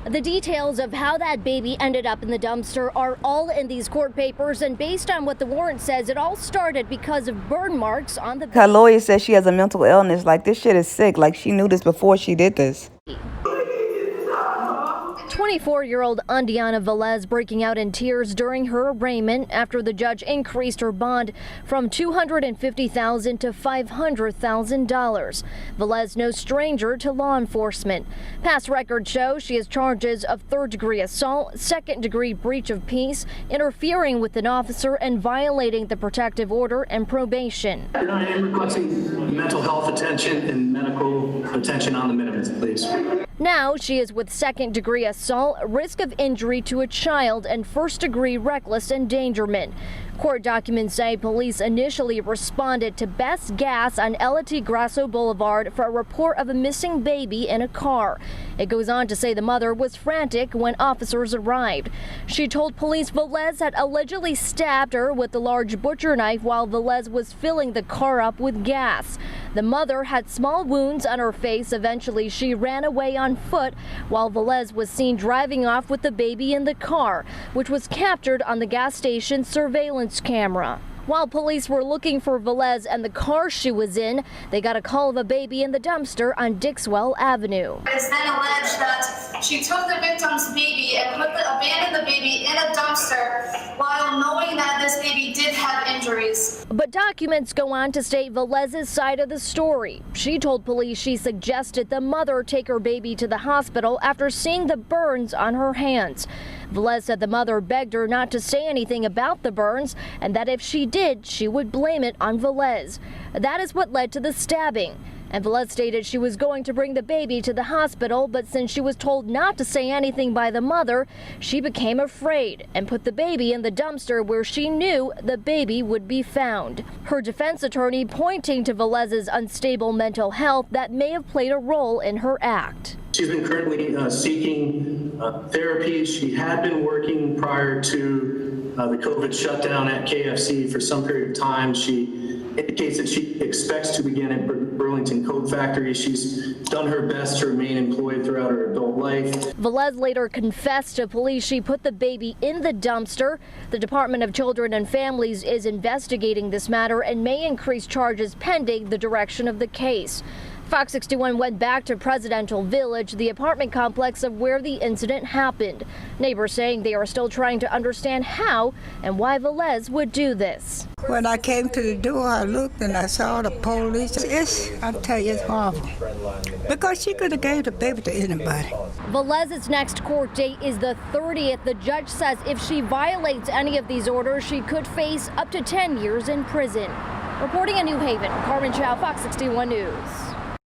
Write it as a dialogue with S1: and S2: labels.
S1: The details of how that baby ended up in the dumpster are all in these court papers, and based on what the warrant says, it all started because of burn marks on the baby.
S2: Her lawyer says she has a mental illness. Like, this shit is sick. Like, she knew this before she did this.
S1: 24-year-old Andiana Velez breaking out in tears during her arraignment after the judge increased her bond from $250,000 to $500,000. Velez no stranger to law enforcement. Past records show she has charges of third-degree assault, second-degree breach of peace, interfering with an officer, and violating the protective order and probation.
S3: I am requesting mental health attention and medical attention on the minimums, please.
S1: Now she is with second-degree assault, risk of injury to a child, and first-degree reckless endangerment. Court documents say police initially responded to Best Gas on El Grasso Boulevard for a report of a missing baby in a car. It goes on to say the mother was frantic when officers arrived. She told police Velez had allegedly stabbed her with a large butcher knife while Velez was filling the car up with gas. The mother had small wounds on her face. Eventually, she ran away on foot while Velez was seen driving off with the baby in the car, which was captured on the gas station surveillance camera. While police were looking for Velez and the car she was in, they got a call of a baby in the dumpster on Dixwell Avenue.
S4: It is then alleged that she took the victim's baby and abandoned the baby in a dumpster while knowing that this baby did have injuries.
S1: But documents go on to state Velez's side of the story. She told police she suggested the mother take her baby to the hospital after seeing the burns on her hands. Velez said the mother begged her not to say anything about the burns and that if she did, she would blame it on Velez. That is what led to the stabbing. And Velez stated she was going to bring the baby to the hospital, but since she was told not to say anything by the mother, she became afraid and put the baby in the dumpster where she knew the baby would be found. Her defense attorney pointing to Velez's unstable mental health that may have played a role in her act.
S3: She's been currently seeking therapy. She had been working prior to the COVID shutdown at KFC for some period of time. She indicates that she expects to begin at Burlington Coat Factory. She's done her best to remain employed throughout her adult life.
S1: Velez later confessed to police she put the baby in the dumpster. The Department of Children and Families is investigating this matter and may increase charges pending the direction of the case. Fox 61 went back to Presidential Village, the apartment complex of where the incident happened. Neighbors saying they are still trying to understand how and why Velez would do this.
S5: When I came to the door, I looked and I saw the police. I tell you, it's horrible. Because she could have gave the baby to anybody.
S1: Velez's next court date is the 30th. The judge says if she violates any of these orders, she could face up to 10 years in prison. Reporting in New Haven, Carmen Chow, Fox 61 News.